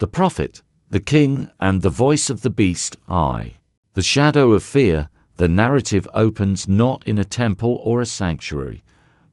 The prophet, the king, and the voice of the beast, I. The shadow of fear. The narrative opens not in a temple or a sanctuary,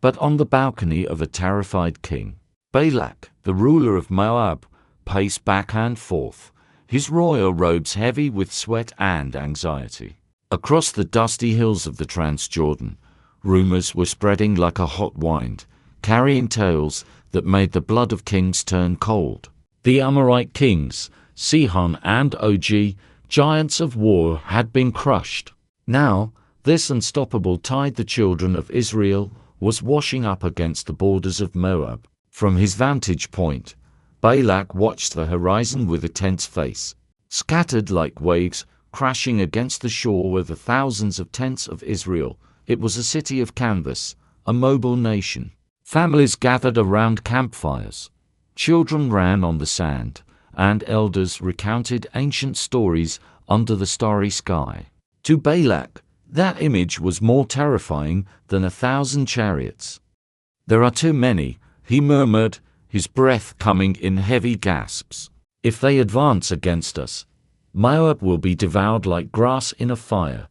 but on the balcony of a terrified king. Balak, the ruler of Moab, paced back and forth, his royal robes heavy with sweat and anxiety. Across the dusty hills of the Transjordan, rumors were spreading like a hot wind, carrying tales that made the blood of kings turn cold. The Amorite kings, Sihon and Og, giants of war, had been crushed. Now, this unstoppable tide, the children of Israel, was washing up against the borders of Moab. From his vantage point, Balak watched the horizon with a tense face. Scattered like waves, crashing against the shore were the thousands of tents of Israel. It was a city of canvas, a mobile nation. Families gathered around campfires. Children ran on the sand, and elders recounted ancient stories under the starry sky. To Balak, that image was more terrifying than 1,000 chariots. "There are too many," he murmured, his breath coming in heavy gasps. "If they advance against us, Moab will be devoured like grass in a fire."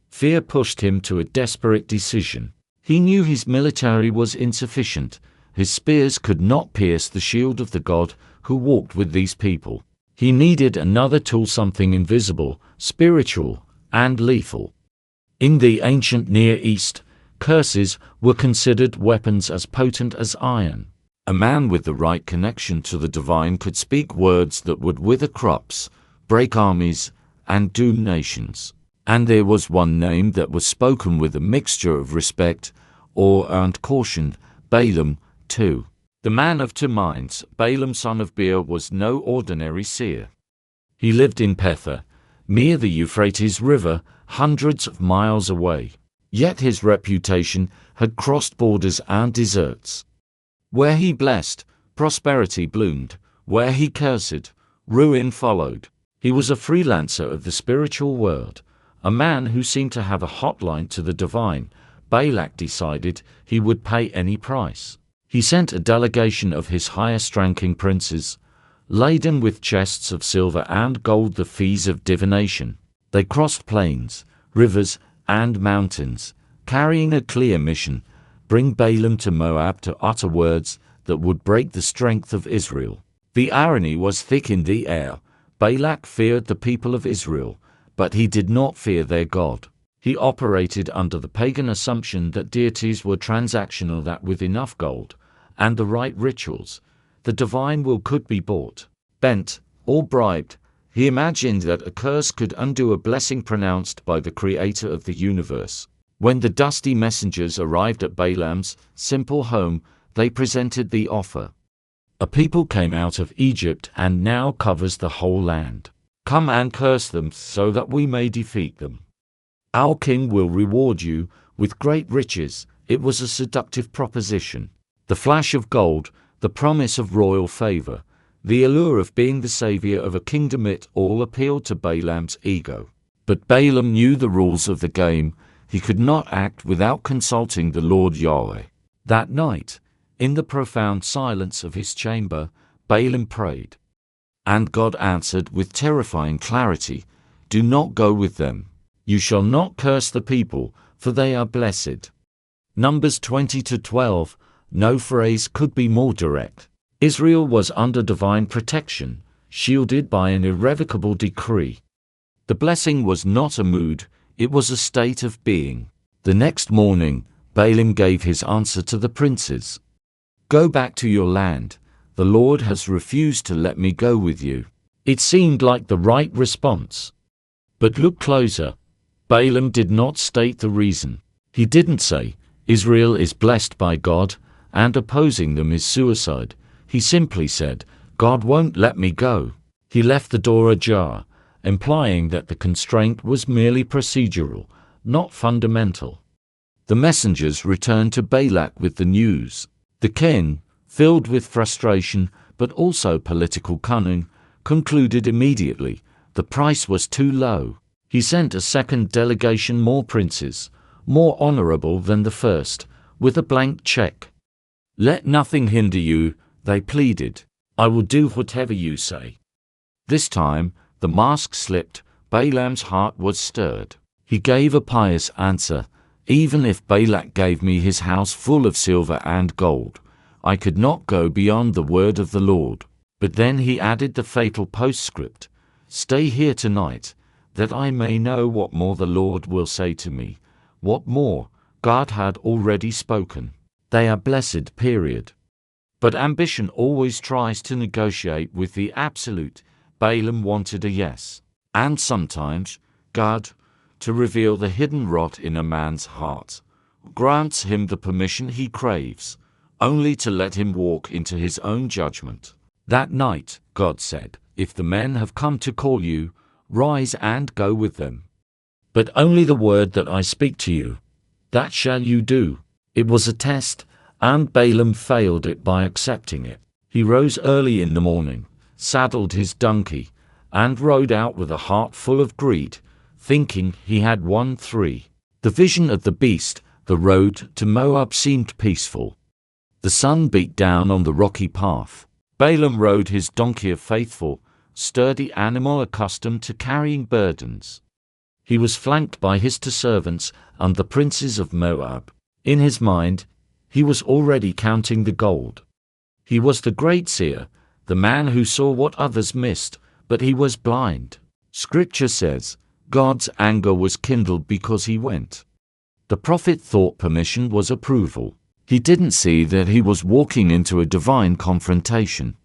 Fear pushed him to a desperate decision. He knew his military was insufficient. His spears could not pierce the shield of the God who walked with these people. He needed another tool, something invisible, spiritual, and lethal. In the ancient Near East, curses were considered weapons as potent as iron. A man with the right connection to the divine could speak words that would wither crops, break armies, and doom nations. And there was one name that was spoken with a mixture of respect, awe, and caution: Balaam, too. The man of two minds, Balaam son of Beor, was no ordinary seer. He lived in Petha, near the Euphrates River, hundreds of miles away. Yet his reputation had crossed borders and deserts. Where he blessed, prosperity bloomed. Where he cursed, ruin followed. He was a freelancer of the spiritual world, a man who seemed to have a hotline to the divine. Balak decided he would pay any price. He sent a delegation of his highest-ranking princes, laden with chests of silver and gold, the fees of divination. They crossed plains, rivers, and mountains, carrying a clear mission: bring Balaam to Moab to utter words that would break the strength of Israel. The irony was thick in the air. Balak feared the people of Israel, but he did not fear their God. He operated under the pagan assumption that deities were transactional, that with enough gold and the right rituals, the divine will could be bought, bent, or bribed. He imagined that a curse could undo a blessing pronounced by the creator of the universe. When the dusty messengers arrived at Balaam's simple home, they presented the offer. "A people came out of Egypt and now covers the whole land. Come and curse them so that we may defeat them. Our king will reward you with great riches." It was a seductive proposition. The flash of gold, the promise of royal favor, the allure of being the savior of a kingdom, it all appealed to Balaam's ego. But Balaam knew the rules of the game. He could not act without consulting the Lord Yahweh. That night, in the profound silence of his chamber, Balaam prayed. And God answered with terrifying clarity, "Do not go with them. You shall not curse the people, for they are blessed." Numbers 20-12. No phrase could be more direct. Israel was under divine protection, shielded by an irrevocable decree. The blessing was not a mood, it was a state of being. The next morning, Balaam gave his answer to the princes. "Go back to your land. The Lord has refused to let me go with you." It seemed like the right response. But look closer. Balaam did not state the reason. He didn't say, "Israel is blessed by God, and opposing them is suicide." He simply said, "God won't let me go." He left the door ajar, implying that the constraint was merely procedural, not fundamental. The messengers returned to Balak with the news. The king, filled with frustration but also political cunning, concluded immediately the price was too low. He sent a second delegation, more princes, more honorable than the first, with a blank check. "Let nothing hinder you," they pleaded. "I will do whatever you say." This time, the mask slipped. Balaam's heart was stirred. He gave a pious answer. Even if Balak gave me his house full of silver and gold, I could not go beyond the word of the Lord. But then he added the fatal postscript, "Stay here tonight, that I may know what more the Lord will say to me." What more? God had already spoken. They are blessed, period. But ambition always tries to negotiate with the absolute. Balaam wanted a yes. And sometimes, God, to reveal the hidden rot in a man's heart, grants him the permission he craves, only to let him walk into his own judgment. That night, God said, "If the men have come to call you, rise and go with them. But only the word that I speak to you, that shall you do." It was a test, and Balaam failed it by accepting it. He rose early in the morning, saddled his donkey, and rode out with a heart full of greed, thinking he had won 3. The vision of the beast, the road to Moab, seemed peaceful. The sun beat down on the rocky path. Balaam rode his donkey, a faithful, sturdy animal accustomed to carrying burdens. He was flanked by his 2 servants and the princes of Moab. In his mind, he was already counting the gold. He was the great seer, the man who saw what others missed, but he was blind. Scripture says, God's anger was kindled because he went. The prophet thought permission was approval. He didn't see that he was walking into a divine confrontation.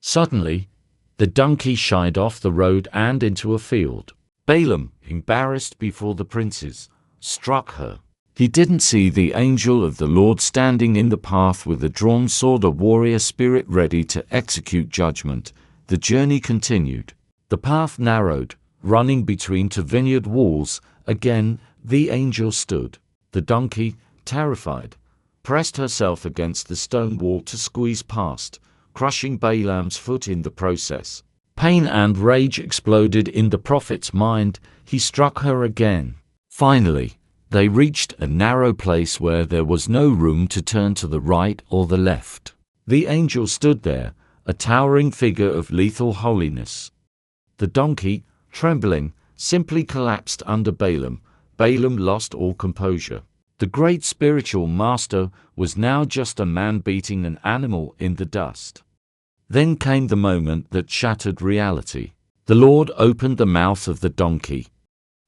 Suddenly, the donkey shied off the road and into a field. Balaam, embarrassed before the princes, struck her. He didn't see the angel of the Lord standing in the path with a drawn sword, a warrior spirit ready to execute judgment. The journey continued. The path narrowed, running between 2 vineyard walls. Again, the angel stood. The donkey, terrified, pressed herself against the stone wall to squeeze past, crushing Balaam's foot in the process. Pain and rage exploded in the prophet's mind. He struck her again. Finally, they reached a narrow place where there was no room to turn to the right or the left. The angel stood there, a towering figure of lethal holiness. The donkey, trembling, simply collapsed under Balaam. Balaam lost all composure. The great spiritual master was now just a man beating an animal in the dust. Then came the moment that shattered reality. The Lord opened the mouth of the donkey.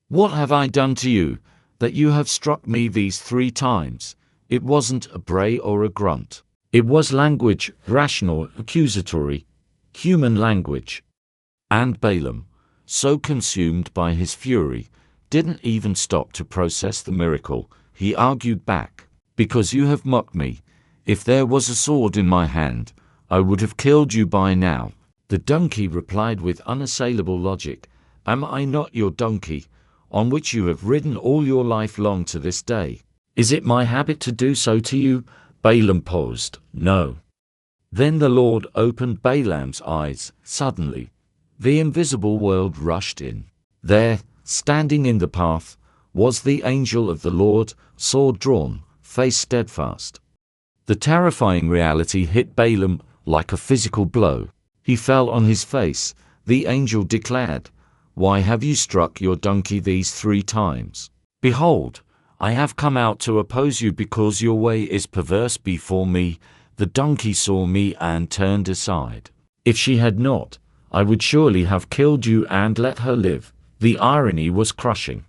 "What have I done to you, that you have struck me these 3 times? It wasn't a bray or a grunt. It was language, rational, accusatory, human language." And Balaam, so consumed by his fury, didn't even stop to process the miracle. He argued back, "Because you have mocked me. If there was a sword in my hand, I would have killed you by now." The donkey replied with unassailable logic, "Am I not your donkey, on which you have ridden all your life long to this day? Is it my habit to do so to you?" Balaam paused. "No." Then the Lord opened Balaam's eyes. Suddenly, the invisible world rushed in. There, standing in the path, was the angel of the Lord, sword drawn, face steadfast. The terrifying reality hit Balaam like a physical blow. He fell on his face. The angel declared, "Why have you struck your donkey these 3 times? Behold, I have come out to oppose you because your way is perverse before me." The donkey saw me and turned aside. If she had not, I would surely have killed you and let her live. The irony was crushing.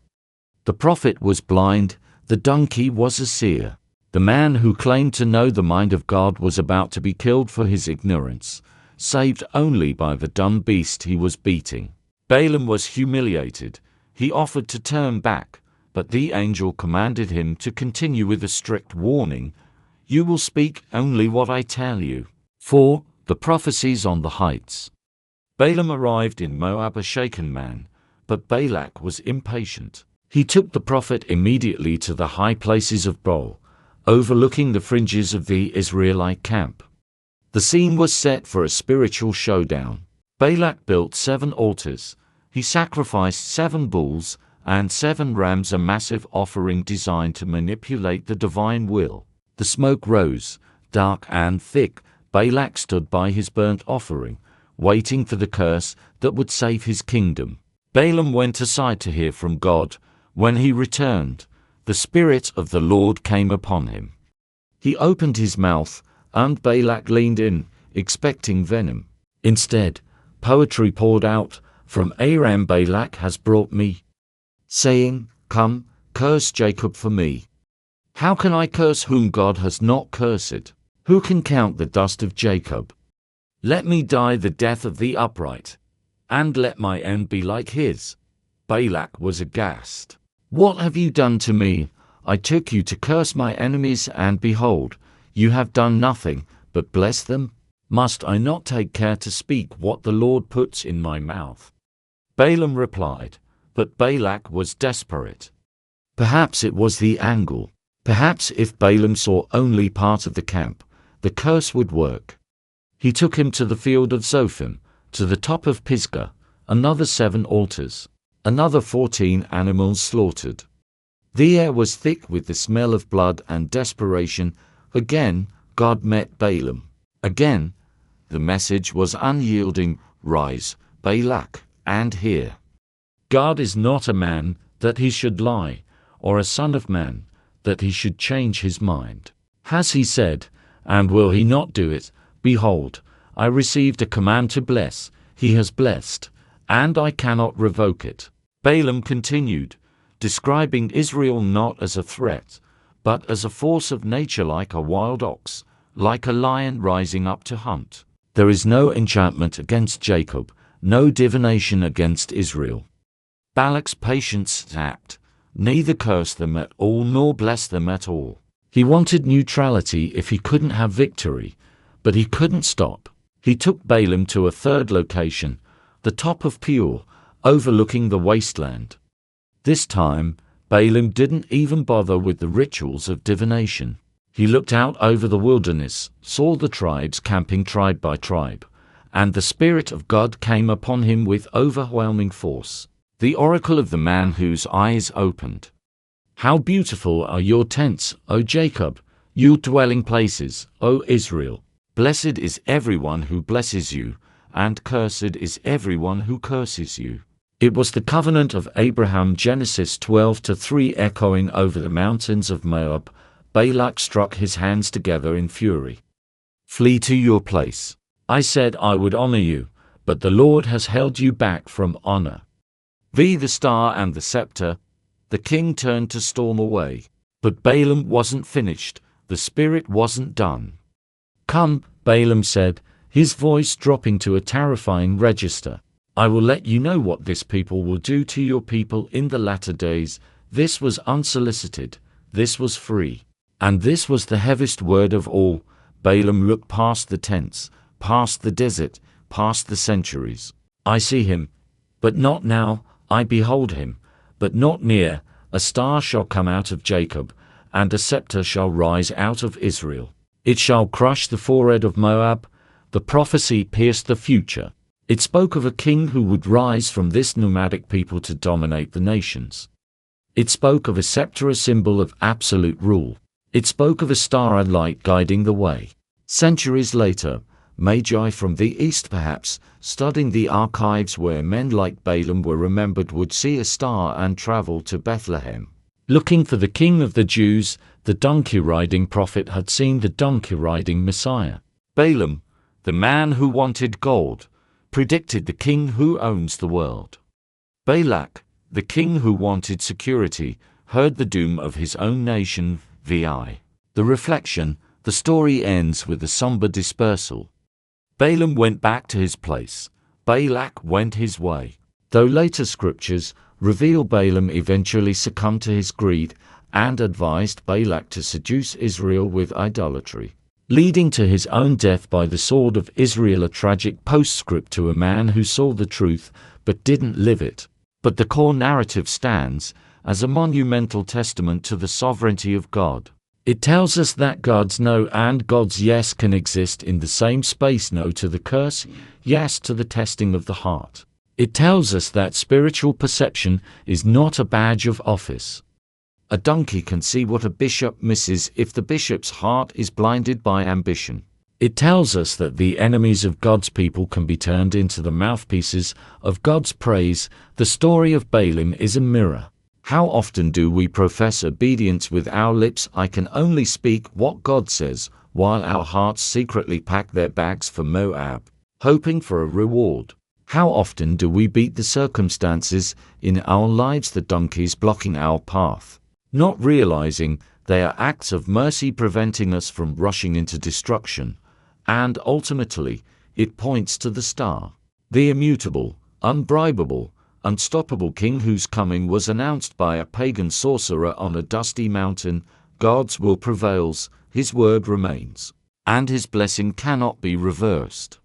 The prophet was blind, the donkey was a seer. The man who claimed to know the mind of God was about to be killed for his ignorance, saved only by the dumb beast he was beating. Balaam was humiliated. He offered to turn back, but the angel commanded him to continue with a strict warning, "You will speak only what I tell you." 4. The prophecies on the heights. Balaam arrived in Moab a shaken man, but Balak was impatient. He took the prophet immediately to the high places of Baal, overlooking the fringes of the Israelite camp. The scene was set for a spiritual showdown. Balak built 7 altars. He sacrificed 7 bulls and 7 rams, a massive offering designed to manipulate the divine will. The smoke rose, dark and thick. Balak stood by his burnt offering, waiting for the curse that would save his kingdom. Balaam went aside to hear from God. When he returned, the Spirit of the Lord came upon him. He opened his mouth, and Balak leaned in, expecting venom. Instead, poetry poured out. From Aram Balak has brought me, saying, "Come, curse Jacob for me." How can I curse whom God has not cursed? Who can count the dust of Jacob? Let me die the death of the upright, and let my end be like his. Balak was aghast. What have you done to me? I took you to curse my enemies, and behold, you have done nothing but bless them. Must I not take care to speak what the Lord puts in my mouth? Balaam replied, but Balak was desperate. Perhaps it was the angle. Perhaps if Balaam saw only part of the camp, the curse would work. He took him to the field of Zophim, to the top of Pisgah, another 7 altars, another 14 animals slaughtered. The air was thick with the smell of blood and desperation. Again, God met Balaam. Again, the message was unyielding. Rise, Balak, and hear. God is not a man that he should lie, or a son of man that he should change his mind. Has he said, and will he not do it? Behold, I received a command to bless, he has blessed, and I cannot revoke it. Balaam continued, describing Israel not as a threat, but as a force of nature, like a wild ox, like a lion rising up to hunt. There is no enchantment against Jacob, no divination against Israel. Balak's patience snapped. Neither curse them at all nor bless them at all. He wanted neutrality if he couldn't have victory, but he couldn't stop. He took Balaam to a third location, the top of Peor, overlooking the wasteland. This time, Balaam didn't even bother with the rituals of divination. He looked out over the wilderness, saw the tribes camping tribe by tribe, and the Spirit of God came upon him with overwhelming force. The oracle of the man whose eyes opened. How beautiful are your tents, O Jacob, your dwelling places, O Israel. Blessed is everyone who blesses you, and cursed is everyone who curses you. It was the covenant of Abraham, Genesis 12:3, echoing over the mountains of Moab. Balak struck his hands together in fury. Flee to your place. I said I would honor you, but the Lord has held you back from honor. The star and the scepter. The king turned to storm away. But Balaam wasn't finished. The Spirit wasn't done. Come, Balaam said, his voice dropping to a terrifying register. I will let you know what this people will do to your people in the latter days. This was unsolicited. This was free. And this was the heaviest word of all. Balaam looked past the tents, past the desert, past the centuries. I see him, but not now. I behold him, but not near. A star shall come out of Jacob, and a scepter shall rise out of Israel. It shall crush the forehead of Moab. The prophecy pierced the future. It spoke of a king who would rise from this nomadic people to dominate the nations. It spoke of a scepter, a symbol of absolute rule. It spoke of a star and light guiding the way. Centuries later, Magi from the east, perhaps, studying the archives where men like Balaam were remembered, would see a star and travel to Bethlehem. Looking for the King of the Jews, the donkey-riding prophet had seen the donkey-riding Messiah. Balaam, the man who wanted gold, predicted the king who owns the world. Balak, the king who wanted security, heard the doom of his own nation. The reflection, the story ends with a somber dispersal. Balaam went back to his place. Balak went his way. Though later scriptures reveal Balaam eventually succumbed to his greed and advised Balak to seduce Israel with idolatry, leading to his own death by the sword of Israel, a tragic postscript to a man who saw the truth but didn't live it. But the core narrative stands as a monumental testament to the sovereignty of God. It tells us that God's no and God's yes can exist in the same space. No to the curse, yes to the testing of the heart. It tells us that spiritual perception is not a badge of office. A donkey can see what a bishop misses if the bishop's heart is blinded by ambition. It tells us that the enemies of God's people can be turned into the mouthpieces of God's praise. The story of Balaam is a mirror. How often do we profess obedience with our lips? I can only speak what God says, while our hearts secretly pack their bags for Moab, hoping for a reward. How often do we beat the circumstances in our lives, the donkeys blocking our path, not realizing they are acts of mercy preventing us from rushing into destruction? And ultimately, it points to the star, the immutable, unbribable, unstoppable king whose coming was announced by a pagan sorcerer on a dusty mountain. God's will prevails, his word remains, and his blessing cannot be reversed.